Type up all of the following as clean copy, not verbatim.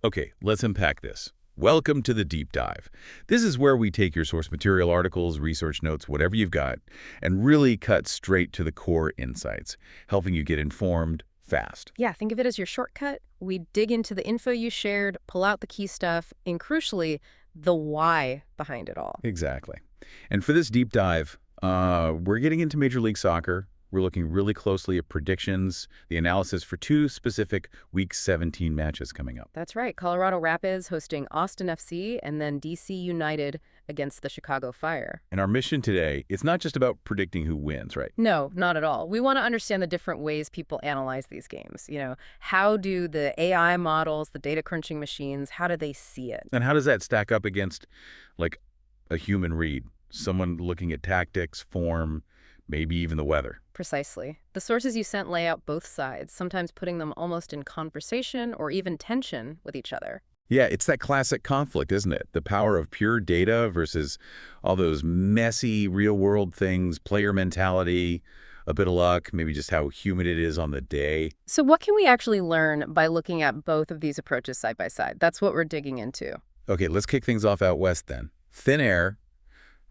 Okay, let's unpack this. Welcome to the deep dive. This is where we take your source material articles, research notes, whatever you've got, and really cut straight to the core insights, helping you get informed fast. Yeah, think of it as your shortcut. We dig into the info you shared, pull out the key stuff, and crucially, the why behind it all. Exactly. And for this deep dive, we're getting into Major League Soccer. We're looking really closely at predictions, the analysis for two specific Week 17 matches coming up. That's right. Colorado Rapids hosting Austin FC and then DC United against the Chicago Fire. And our mission today, it's not just about predicting who wins, right? No, not at all. We want to understand the different ways people analyze these games. How do the AI models, the data crunching machines, how do they see it? And how does that stack up against, like, a human read? Someone looking at tactics, form, maybe even the weather. Precisely. The sources you sent lay out both sides, sometimes putting them almost in conversation or even tension with each other. Yeah, it's that classic conflict, isn't it? The power of pure data versus all those messy real-world things, player mentality, a bit of luck, maybe just how humid it is on the day. So what can we actually learn by looking at both of these approaches side by side? That's what we're digging into. Okay, let's kick things off out west then. Thin air,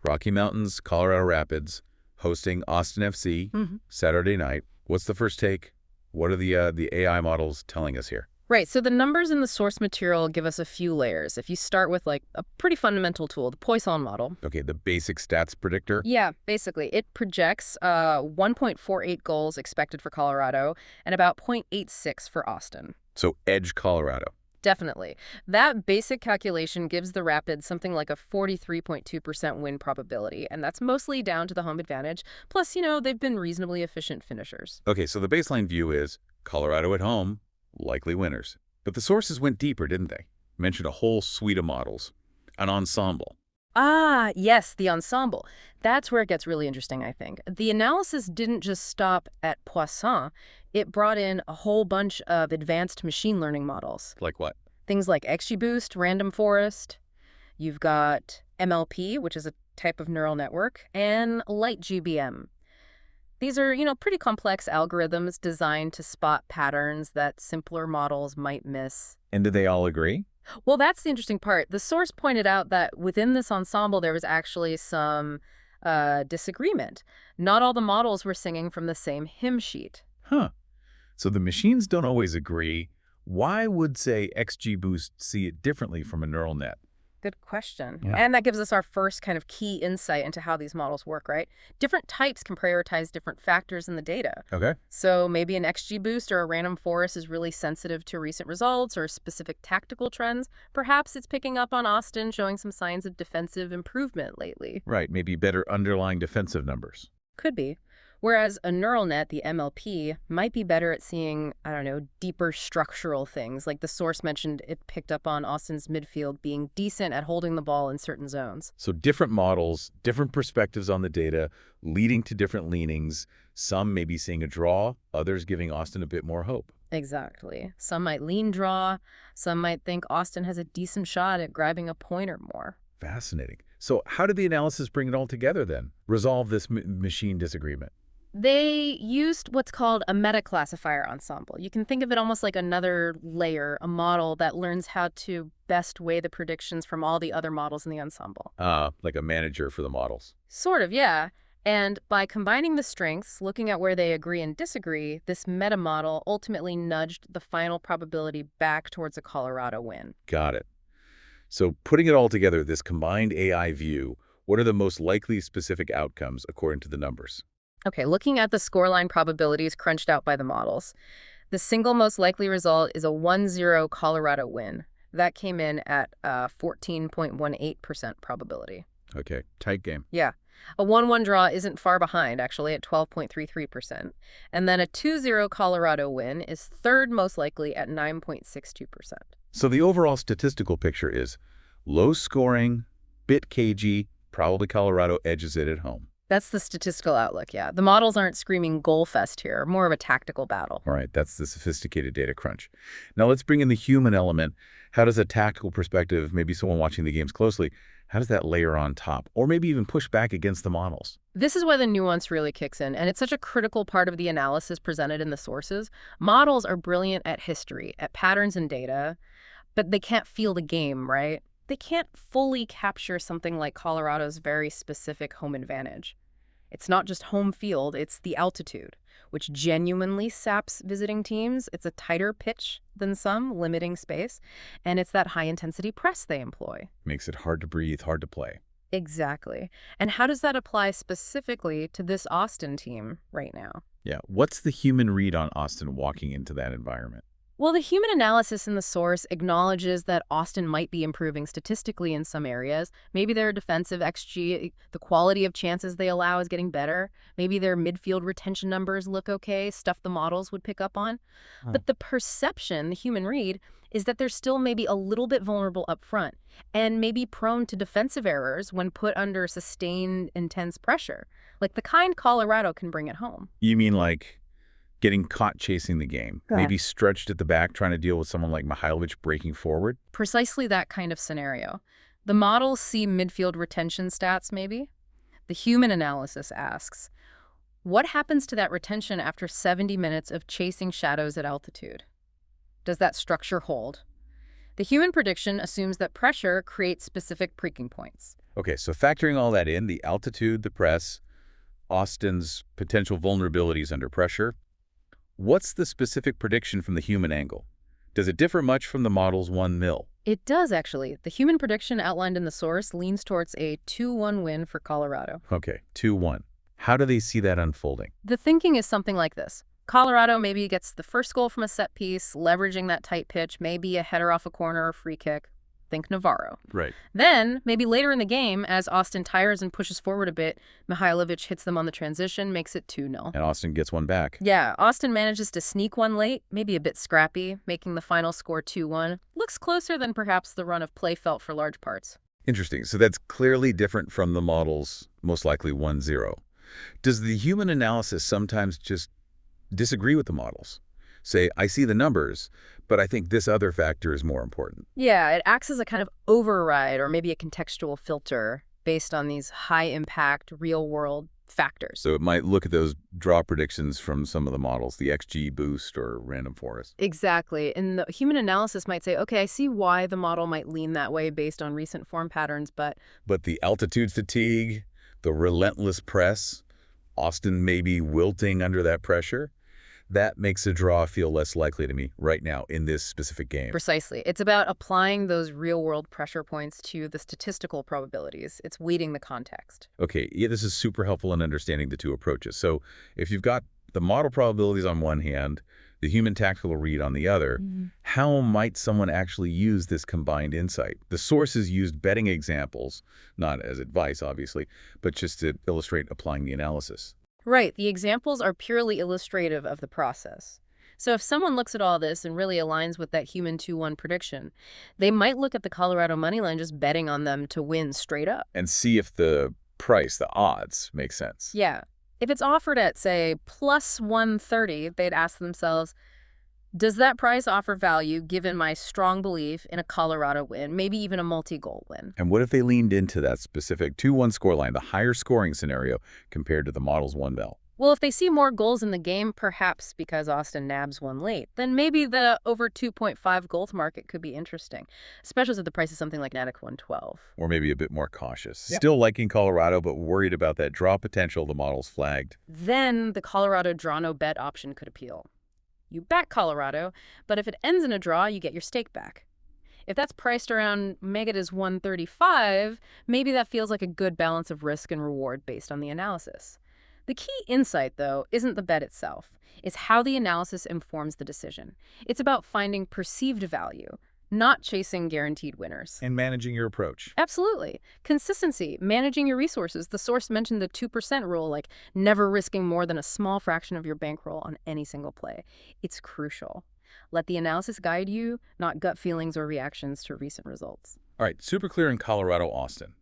Rocky Mountains, Colorado Rapids, hosting Austin FC Saturday night. What's the first take? What are the AI models telling us here? Right, so the numbers in the source material give us a few layers. If you start with like a pretty fundamental tool, the Poisson model. Okay, the basic stats predictor. Yeah, basically, it projects 1.48 goals expected for Colorado and about 0.86 for Austin. So edge Colorado. Definitely. That basic calculation gives the Rapids something like a 43.2% win probability, and that's mostly down to the home advantage. Plus, they've been reasonably efficient finishers. Okay, so the baseline view is Colorado at home, likely winners. But the sources went deeper, didn't they? Mentioned a whole suite of models, an ensemble. Ah, yes, the ensemble. That's where it gets really interesting, I think. The analysis didn't just stop at Poisson. It brought in a whole bunch of advanced machine learning models. Like what? Things like XGBoost, random forest. You've got MLP, which is a type of neural network, and light GBM. These are, pretty complex algorithms designed to spot patterns that simpler models might miss. And did they all agree? Well, that's the interesting part. The source pointed out that within this ensemble, there was actually some disagreement. Not all the models were singing from the same hymn sheet. Huh. So the machines don't always agree. Why would, say, XGBoost see it differently from a neural net? Good question. Yeah. And that gives us our first kind of key insight into how these models work, right? Different types can prioritize different factors in the data. Okay. So maybe an XGBoost or a random forest is really sensitive to recent results or specific tactical trends. Perhaps it's picking up on Austin showing some signs of defensive improvement lately. Right, maybe better underlying defensive numbers. Could be. Whereas a neural net, the MLP, might be better at seeing, deeper structural things. Like the source mentioned, it picked up on Austin's midfield being decent at holding the ball in certain zones. So different models, different perspectives on the data, leading to different leanings. Some may be seeing a draw, others giving Austin a bit more hope. Exactly. Some might lean draw. Some might think Austin has a decent shot at grabbing a point or more. Fascinating. So how did the analysis bring it all together then? Resolve this machine disagreement? They used what's called a meta-classifier ensemble. You can think of it almost like another layer, a model that learns how to best weigh the predictions from all the other models in the ensemble. Like a manager for the models. Sort of, yeah. And by combining the strengths, looking at where they agree and disagree, this meta-model ultimately nudged the final probability back towards a Colorado win. Got it. So putting it all together, this combined AI view, what are the most likely specific outcomes according to the numbers? Okay, looking at the scoreline probabilities crunched out by the models, the single most likely result is a 1-0 Colorado win. That came in at 14.18% probability. Okay, tight game. Yeah. A 1-1 draw isn't far behind, actually, at 12.33%. And then a 2-0 Colorado win is third most likely at 9.62%. So the overall statistical picture is low scoring, bit cagey, probably Colorado edges it at home. That's the statistical outlook, yeah. The models aren't screaming goal fest here, more of a tactical battle. All right, that's the sophisticated data crunch. Now let's bring in the human element. How does a tactical perspective, maybe someone watching the games closely, how does that layer on top? Or maybe even push back against the models? This is where the nuance really kicks in, and it's such a critical part of the analysis presented in the sources. Models are brilliant at history, at patterns and data, but they can't feel the game, right? They can't fully capture something like Colorado's very specific home advantage. It's not just home field, it's the altitude, which genuinely saps visiting teams. It's a tighter pitch than some, limiting space, and it's that high-intensity press they employ. Makes it hard to breathe, hard to play. Exactly. And how does that apply specifically to this Austin team right now? Yeah, what's the human read on Austin walking into that environment? Well, the human analysis in the source acknowledges that Austin might be improving statistically in some areas. Maybe their defensive XG, the quality of chances they allow is getting better. Maybe their midfield retention numbers look okay, stuff the models would pick up on. But the perception, the human read, is that they're still maybe a little bit vulnerable up front and maybe prone to defensive errors when put under sustained, intense pressure, like the kind Colorado can bring at home. You mean like getting caught chasing the game, maybe stretched at the back trying to deal with someone like Mihailovic breaking forward? Precisely that kind of scenario. The models see midfield retention stats, maybe. The human analysis asks, what happens to that retention after 70 minutes of chasing shadows at altitude? Does that structure hold? The human prediction assumes that pressure creates specific breaking points. Okay, so factoring all that in, the altitude, the press, Austin's potential vulnerabilities under pressure, what's the specific prediction from the human angle? Does it differ much from the model's 1-mil? It does, actually. The human prediction outlined in the source leans towards a 2-1 win for Colorado. Okay, 2-1. How do they see that unfolding? The thinking is something like this. Colorado maybe gets the first goal from a set piece, leveraging that tight pitch, maybe a header off a corner or free kick. Think Navarro. Right. Then, maybe later in the game, as Austin tires and pushes forward a bit, Mihailovic hits them on the transition, makes it 2-0. And Austin gets one back. Yeah, Austin manages to sneak one late, maybe a bit scrappy, making the final score 2-1. Looks closer than perhaps the run of play felt for large parts. Interesting. So that's clearly different from the model's most likely 1-0. Does the human analysis sometimes just disagree with the models? Say, I see the numbers, but I think this other factor is more important. Yeah, it acts as a kind of override or maybe a contextual filter based on these high-impact, real-world factors. So it might look at those draw predictions from some of the models, the XG boost or random forest. Exactly. And the human analysis might say, okay, I see why the model might lean that way based on recent form patterns, but the altitude fatigue, the relentless press, Austin maybe wilting under that pressure, that makes a draw feel less likely to me right now in this specific game. Precisely. It's about applying those real-world pressure points to the statistical probabilities. It's weighting the context. Okay, yeah, this is super helpful in understanding the two approaches. So if you've got the model probabilities on one hand, the human tactical read on the other, how might someone actually use this combined insight? The sources used betting examples, not as advice, obviously, but just to illustrate applying the analysis. Right. The examples are purely illustrative of the process. So if someone looks at all this and really aligns with that human 2-1 prediction, they might look at the Colorado money line just betting on them to win straight up. And see if the price, the odds, make sense. Yeah. If it's offered at, say, plus 130, they'd ask themselves, does that price offer value given my strong belief in a Colorado win, maybe even a multi-goal win? And what if they leaned into that specific 2-1 scoreline, the higher scoring scenario compared to the model's 1-mil? Well, if they see more goals in the game, perhaps because Austin nabs one late, then maybe the over 2.5 goals market could be interesting, especially if the price is something like Natick 112. Or maybe a bit more cautious. Yeah. Still liking Colorado, but worried about that draw potential the model's flagged. Then the Colorado draw no bet option could appeal. You back Colorado, but if it ends in a draw, you get your stake back. If that's priced around Megadis 135, maybe that feels like a good balance of risk and reward based on the analysis. The key insight, though, isn't the bet itself. It's how the analysis informs the decision. It's about finding perceived value, not chasing guaranteed winners. And managing your approach. Absolutely. Consistency, managing your resources. The source mentioned the 2% rule, like never risking more than a small fraction of your bankroll on any single play. It's crucial. Let the analysis guide you, not gut feelings or reactions to recent results. All right, super clear in Colorado, Austin.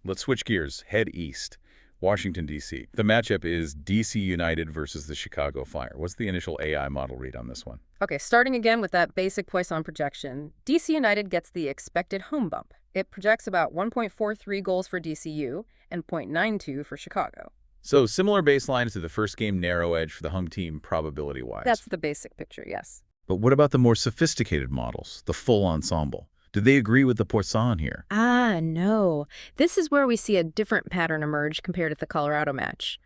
Let's switch gears, head east. Washington, D.C. The matchup is D.C. United versus the Chicago Fire. What's the initial AI model read on this one? Okay, starting again with that basic Poisson projection, D.C. United gets the expected home bump. It projects about 1.43 goals for DCU and 0.92 for Chicago. So similar baselines to the first game narrow edge for the home team probability-wise. That's the basic picture, yes. But what about the more sophisticated models, the full ensemble? Do they agree with the Poisson here? Ah, no. This is where we see a different pattern emerge compared to the Colorado match.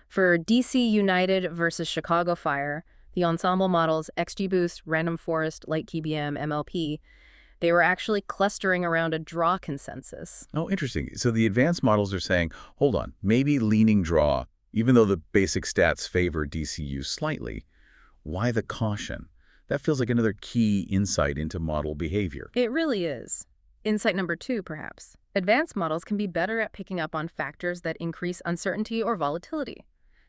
For DC United versus Chicago Fire, the ensemble models XGBoost, Random Forest, Light KBM, MLP, they were actually clustering around a draw consensus. Oh, interesting. So the advanced models are saying, hold on, maybe leaning draw, even though the basic stats favor DCU slightly. Why the caution? That feels like another key insight into model behavior. It really is. Insight number 2, perhaps. Advanced models can be better at picking up on factors that increase uncertainty or volatility,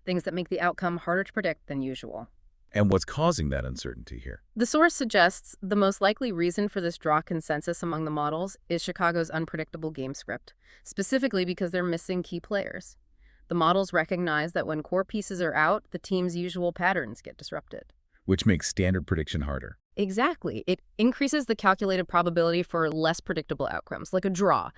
things that make the outcome harder to predict than usual. And what's causing that uncertainty here? The source suggests the most likely reason for this draw consensus among the models is Chicago's unpredictable game script, specifically because they're missing key players. The models recognize that when core pieces are out, the team's usual patterns get disrupted. Which makes standard prediction harder. Exactly. It increases the calculated probability for less predictable outcomes, like a draw.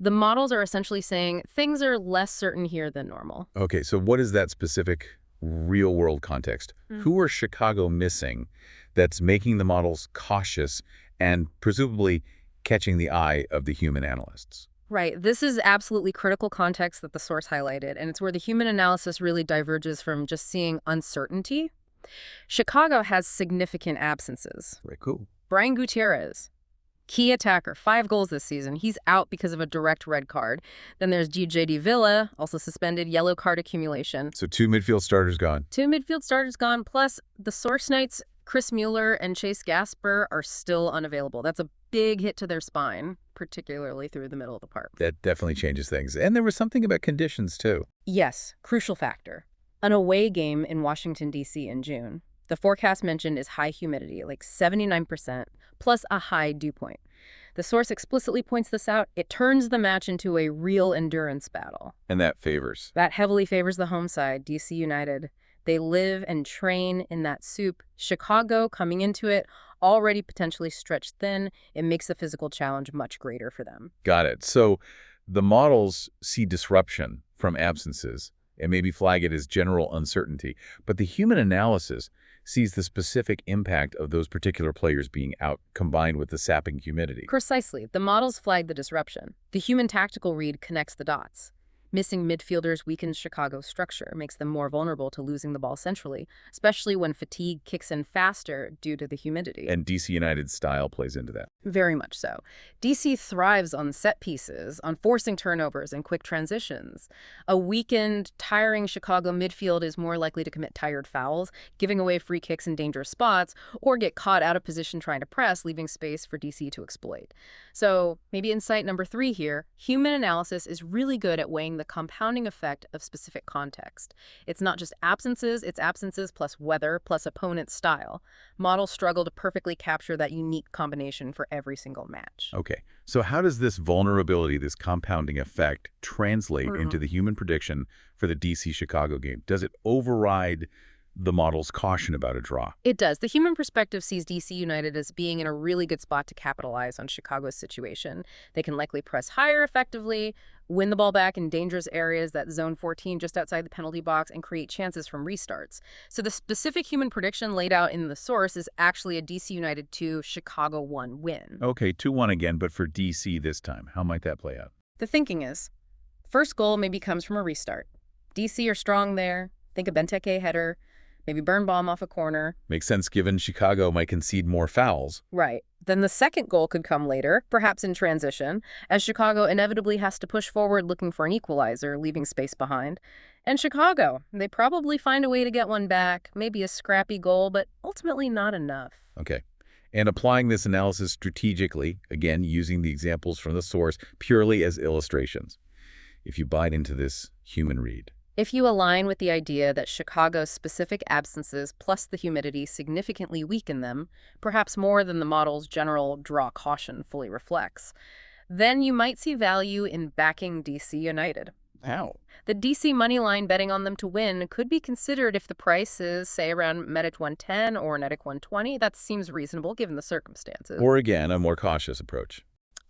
The models are essentially saying things are less certain here than normal. Okay, so what is that specific real-world context? Who are Chicago missing that's making the models cautious and presumably catching the eye of the human analysts? Right. This is absolutely critical context that the source highlighted, and it's where the human analysis really diverges from just seeing uncertainty. Chicago has significant absences. Very cool. Brian Gutierrez, key attacker, 5 goals this season. He's out because of a direct red card. Then there's DJ Villa, also suspended, yellow card accumulation. So 2 midfield starters gone. 2 midfield starters gone, plus the Source Knights, Chris Mueller and Chase Gasper, are still unavailable. That's a big hit to their spine, particularly through the middle of the park. That definitely changes things. And there was something about conditions, too. Yes, crucial factor. An away game in Washington, D.C. in June. The forecast mentioned is high humidity, like 79%, plus a high dew point. The source explicitly points this out. It turns the match into a real endurance battle. And that favors. That heavily favors the home side, D.C. United. They live and train in that soup. Chicago, coming into it, already potentially stretched thin. It makes the physical challenge much greater for them. Got it. So the models see disruption from absences and maybe flag it as general uncertainty. But the human analysis sees the specific impact of those particular players being out combined with the sapping humidity. Precisely. The models flag the disruption. The human tactical read connects the dots. Missing midfielders weakens Chicago's structure, makes them more vulnerable to losing the ball centrally, especially when fatigue kicks in faster due to the humidity. And DC United's style plays into that. Very much so. DC thrives on set pieces, on forcing turnovers and quick transitions. A weakened, tiring Chicago midfield is more likely to commit tired fouls, giving away free kicks in dangerous spots, or get caught out of position trying to press, leaving space for DC to exploit. So maybe insight number 3 here, human analysis is really good at weighing the compounding effect of specific context. It's not just absences, it's absences plus weather plus opponent style. Models struggle to perfectly capture that unique combination for every single match. Okay, so how does this vulnerability, this compounding effect, translate into the human prediction for the DC-Chicago game? Does it override the model's caution about a draw? It does. The human perspective sees DC United as being in a really good spot to capitalize on Chicago's situation. They can likely press higher effectively, win the ball back in dangerous areas, that zone 14 just outside the penalty box, and create chances from restarts. So the specific human prediction laid out in the source is actually a DC United 2, Chicago 1 win. Okay, 2-1 again, but for DC this time. How might that play out? The thinking is, first goal maybe comes from a restart. DC are strong there. Think a Benteke header. Maybe Birnbaum off a corner. Makes sense given Chicago might concede more fouls. Right. Then the second goal could come later, perhaps in transition, as Chicago inevitably has to push forward looking for an equalizer, leaving space behind. And Chicago, they probably find a way to get one back, maybe a scrappy goal, but ultimately not enough. Okay. And applying this analysis strategically, again, using the examples from the source purely as illustrations. If you bite into this human read. If you align with the idea that Chicago's specific absences plus the humidity significantly weaken them, perhaps more than the model's general draw caution fully reflects, then you might see value in backing DC United. How? The DC money line betting on them to win could be considered if the price is, say, around Medic 110 or Netic 120. That seems reasonable given the circumstances. Or again, a more cautious approach.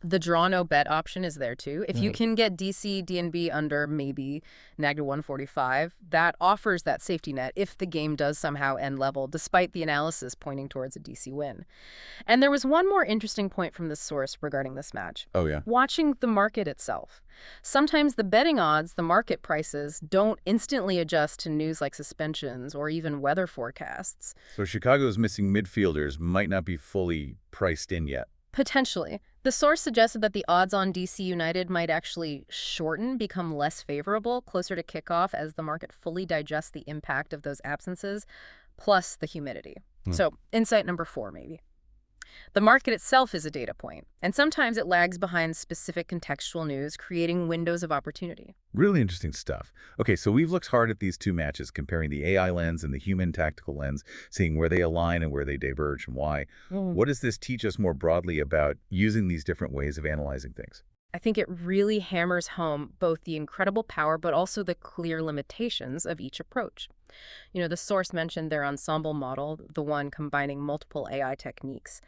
The draw no bet option is there too. If you Got it. can get DC DNB under maybe -145, that offers that safety net if the game does somehow end level, despite the analysis pointing towards a DC win. And there was one more interesting point from this source regarding this match. Oh, yeah. Watching the market itself. Sometimes the betting odds, the market prices, don't instantly adjust to news like suspensions or even weather forecasts. So Chicago's missing midfielders might not be fully priced in yet. Potentially. The source suggested that the odds on DC United might actually shorten, become less favorable, closer to kickoff as the market fully digests the impact of those absences, plus the humidity. So, insight number 4, maybe. The market itself is a data point, and sometimes it lags behind specific contextual news, creating windows of opportunity. Really interesting stuff. Okay, so we've looked hard at these two matches, comparing the AI lens and the human tactical lens, seeing where they align and where they diverge and why. What does this teach us more broadly about using these different ways of analyzing things? I think it really hammers home both the incredible power but also the clear limitations of each approach. The source mentioned their ensemble model, the one combining multiple AI techniques,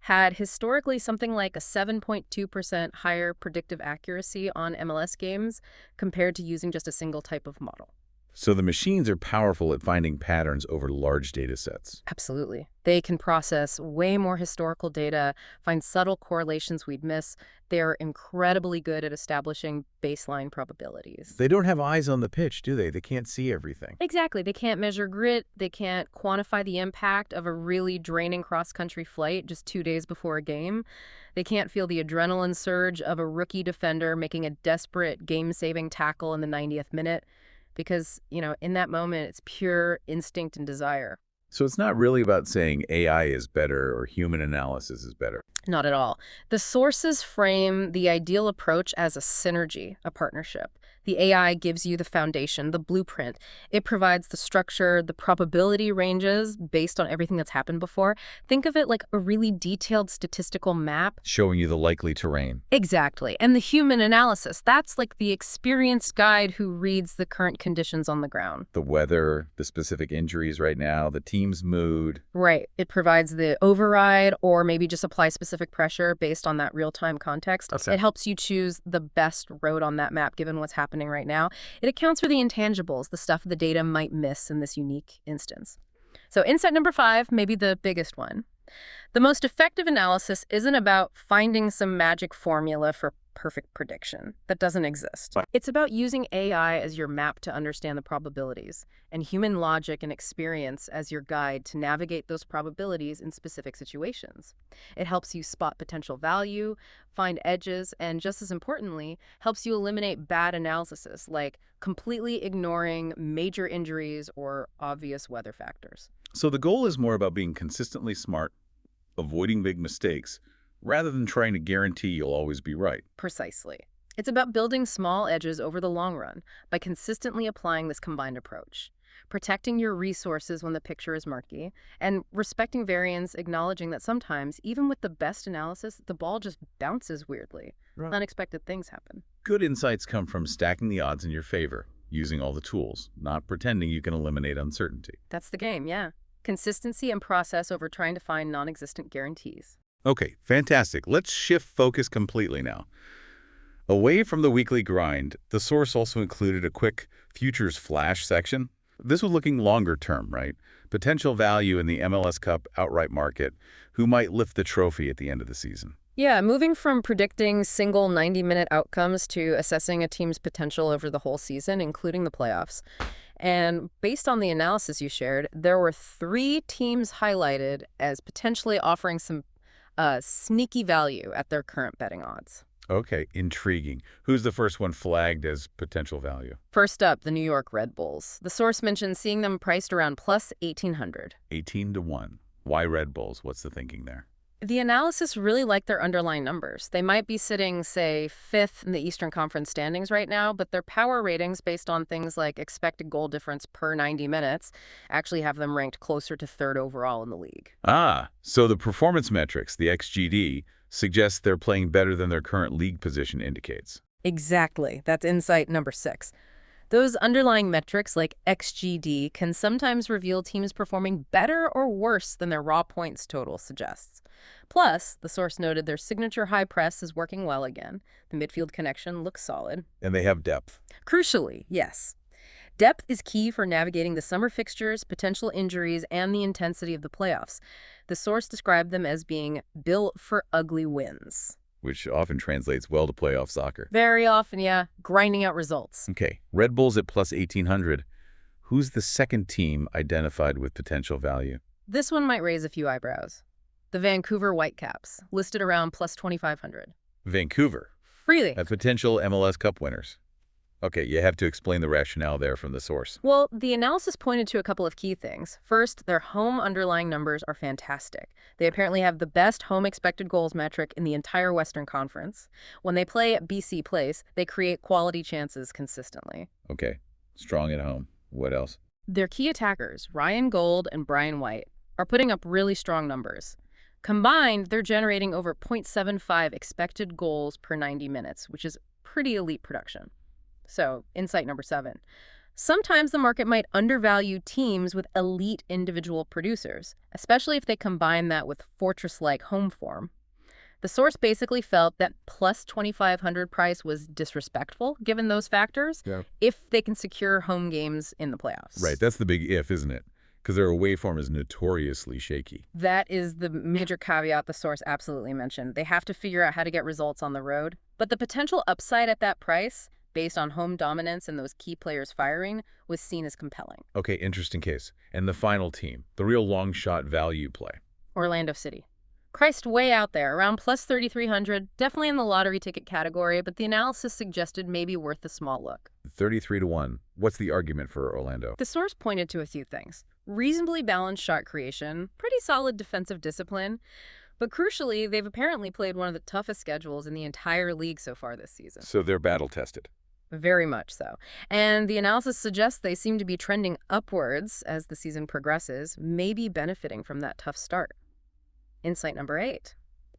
had historically something like a 7.2% higher predictive accuracy on MLS games compared to using just a single type of model. So the machines are powerful at finding patterns over large data sets. Absolutely. They can process way more historical data, find subtle correlations we'd miss. They're incredibly good at establishing baseline probabilities. They don't have eyes on the pitch, do they? They can't see everything. Exactly. They can't measure grit. They can't quantify the impact of a really draining cross-country flight just 2 days before a game. They can't feel the adrenaline surge of a rookie defender making a desperate game-saving tackle in the 90th minute. Because, in that moment, it's pure instinct and desire. So it's not really about saying AI is better or human analysis is better. Not at all. The sources frame the ideal approach as a synergy, a partnership. The AI gives you the foundation, the blueprint. It provides the structure, the probability ranges based on everything that's happened before. Think of it like a really detailed statistical map. Showing you the likely terrain. Exactly. And the human analysis, that's like the experienced guide who reads the current conditions on the ground. The weather, the specific injuries right now, the team's mood. Right. It provides the override or maybe just apply specific pressure based on that real-time context. Okay. It helps you choose the best road on that map given what's happening right now. It accounts for the intangibles, the stuff the data might miss in this unique instance. So insight number 5, maybe the biggest one. The most effective analysis isn't about finding some magic formula for perfect prediction. That doesn't exist. It's about using AI as your map to understand the probabilities and human logic and experience as your guide to navigate those probabilities in specific situations. It helps you spot potential value, find edges, and just as importantly, helps you eliminate bad analysis like completely ignoring major injuries or obvious weather factors. So the goal is more about being consistently smart, avoiding big mistakes, rather than trying to guarantee you'll always be right. Precisely. It's about building small edges over the long run by consistently applying this combined approach, protecting your resources when the picture is murky, and respecting variance, acknowledging that sometimes, even with the best analysis, the ball just bounces weirdly. Right. Unexpected things happen. Good insights come from stacking the odds in your favor, using all the tools, not pretending you can eliminate uncertainty. That's the game, yeah. Consistency and process over trying to find non-existent guarantees. Okay, fantastic. Let's shift focus completely now. Away from the weekly grind, the source also included a quick futures flash section. This was looking longer term, right? Potential value in the MLS Cup outright market, who might lift the trophy at the end of the season. Yeah, moving from predicting single 90-minute outcomes to assessing a team's potential over the whole season, including the playoffs. And based on the analysis you shared, there were 3 teams highlighted as potentially offering some sneaky value at their current betting odds. Okay, intriguing. Who's the first one flagged as potential value? First up, the New York Red Bulls. The source mentioned seeing them priced around plus 1,800. 18 to 1. Why Red Bulls? What's the thinking there? The analysis really liked their underlying numbers. They might be sitting, say, 5th in the Eastern Conference standings right now, but their power ratings based on things like expected goal difference per 90 minutes actually have them ranked closer to 3rd overall in the league. Ah, so the performance metrics, the XGD, suggests they're playing better than their current league position indicates. Exactly. That's insight number 6. Those underlying metrics like XGD can sometimes reveal teams performing better or worse than their raw points total suggests. Plus, the source noted their signature high press is working well again. The midfield connection looks solid. And they have depth. Crucially, yes. Depth is key for navigating the summer fixtures, potential injuries, and the intensity of the playoffs. The source described them as being built for ugly wins. Which often translates well to playoff soccer. Very often, yeah, grinding out results. Okay, Red Bulls at plus 1,800. Who's the second team identified with potential value? This one might raise a few eyebrows. The Vancouver Whitecaps, listed around plus 2,500. Vancouver. Freely. At potential MLS Cup winners. Okay, you have to explain the rationale there from the source. Well, the analysis pointed to a couple of key things. First, their home underlying numbers are fantastic. They apparently have the best home expected goals metric in the entire Western Conference. When they play at BC Place, they create quality chances consistently. Okay, strong at home. What else? Their key attackers, Ryan Gold and Brian White, are putting up really strong numbers. Combined, they're generating over .75 expected goals per 90 minutes, which is pretty elite production. So, insight number 7. Sometimes the market might undervalue teams with elite individual producers, especially if they combine that with fortress-like home form. The source basically felt that plus 2,500 price was disrespectful, given those factors, if they can secure home games in the playoffs. Right, that's the big if, isn't it? Because their away form is notoriously shaky. That is the major caveat the source absolutely mentioned. They have to figure out how to get results on the road. But the potential upside at that price, based on home dominance and those key players firing, was seen as compelling. Okay, interesting case. And the final team, the real long shot value play. Orlando City. Christ, way out there, around plus 3,300, definitely in the lottery ticket category, but the analysis suggested maybe worth a small look. 33 to 1. What's the argument for Orlando? The source pointed to a few things. Reasonably balanced shot creation, pretty solid defensive discipline, but crucially, they've apparently played one of the toughest schedules in the entire league so far this season. So they're battle-tested. Very much so. And the analysis suggests they seem to be trending upwards as the season progresses, maybe benefiting from that tough start. Insight number 8.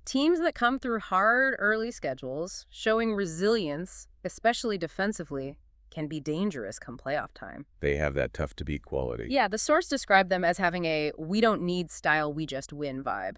Teams that come through hard early schedules, showing resilience, especially defensively, can be dangerous come playoff time. They have that tough-to-beat quality. Yeah, the source described them as having a we don't need style, we just win vibe.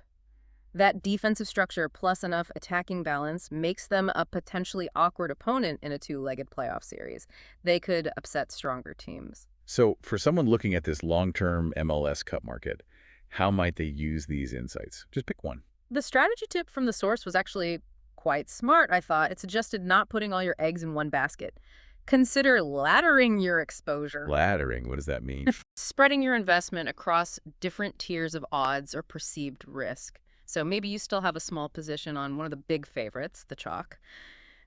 That defensive structure plus enough attacking balance makes them a potentially awkward opponent in a two-legged playoff series. They could upset stronger teams. So for someone looking at this long-term MLS Cup market, how might they use these insights? Just pick one. The strategy tip from the source was actually quite smart, I thought. It suggested not putting all your eggs in one basket. Consider laddering your exposure. Laddering, what does that mean? Spreading your investment across different tiers of odds or perceived risk. So maybe you still have a small position on one of the big favorites, the chalk.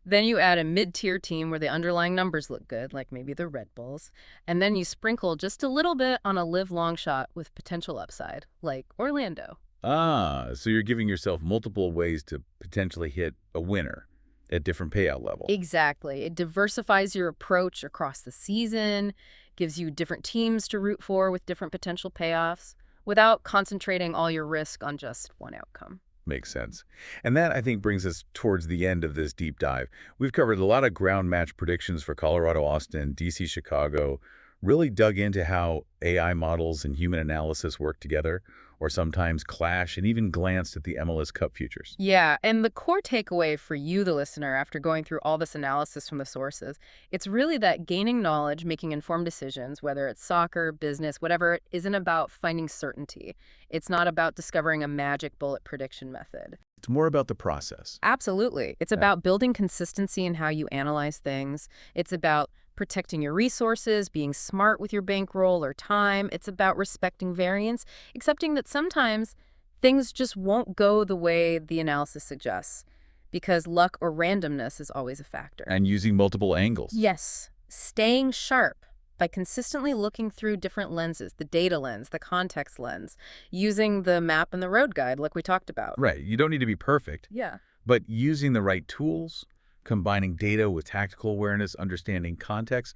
Then you add a mid-tier team where the underlying numbers look good, like maybe the Red Bulls. And then you sprinkle just a little bit on a live-long shot with potential upside, like Orlando. Ah, so you're giving yourself multiple ways to potentially hit a winner at different payout level. Exactly. It diversifies your approach across the season, gives you different teams to root for with different potential payoffs, without concentrating all your risk on just one outcome. Makes sense. And that, I think, brings us towards the end of this deep dive. We've covered a lot of ground match predictions for Colorado, Austin, DC, Chicago, really dug into how AI models and human analysis work together, or sometimes clash, and even glanced at the MLS Cup futures. Yeah, and the core takeaway for you, the listener, after going through all this analysis from the sources, it's really that gaining knowledge, making informed decisions, whether it's soccer, business, whatever, it isn't about finding certainty. It's not about discovering a magic bullet prediction method. It's more about the process. Absolutely. It's about building consistency in how you analyze things. It's about protecting your resources, being smart with your bankroll or time. It's about respecting variance, accepting that sometimes things just won't go the way the analysis suggests, because luck or randomness is always a factor. And using multiple angles. Yes, staying sharp by consistently looking through different lenses, the data lens, the context lens, using the map and the road guide like we talked about. Right. You don't need to be perfect. Yeah. But using the right tools, combining data with tactical awareness, understanding context,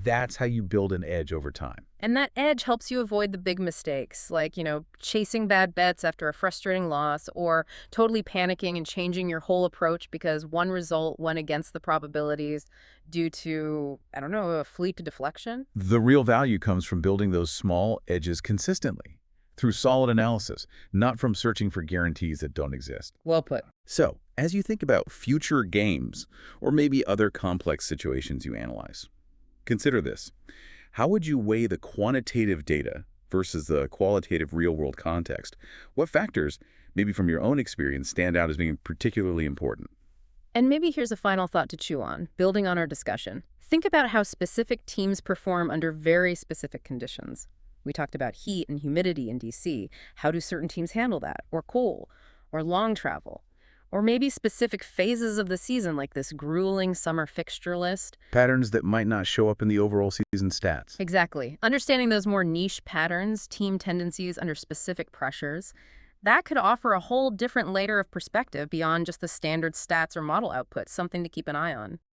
that's how you build an edge over time. And that edge helps you avoid the big mistakes, like, chasing bad bets after a frustrating loss or totally panicking and changing your whole approach because one result went against the probabilities due to, I don't know, a fleet deflection. The real value comes from building those small edges consistently, through solid analysis, not from searching for guarantees that don't exist. Well put. So, as you think about future games, or maybe other complex situations you analyze, consider this. How would you weigh the quantitative data versus the qualitative real-world context? What factors, maybe from your own experience, stand out as being particularly important? And maybe here's a final thought to chew on, building on our discussion. Think about how specific teams perform under very specific conditions. We talked about heat and humidity in DC. How do certain teams handle that? Or cold? Or long travel? Or maybe specific phases of the season, like this grueling summer fixture list? Patterns that might not show up in the overall season stats. Exactly. Understanding those more niche patterns, team tendencies under specific pressures, that could offer a whole different layer of perspective beyond just the standard stats or model outputs, something to keep an eye on.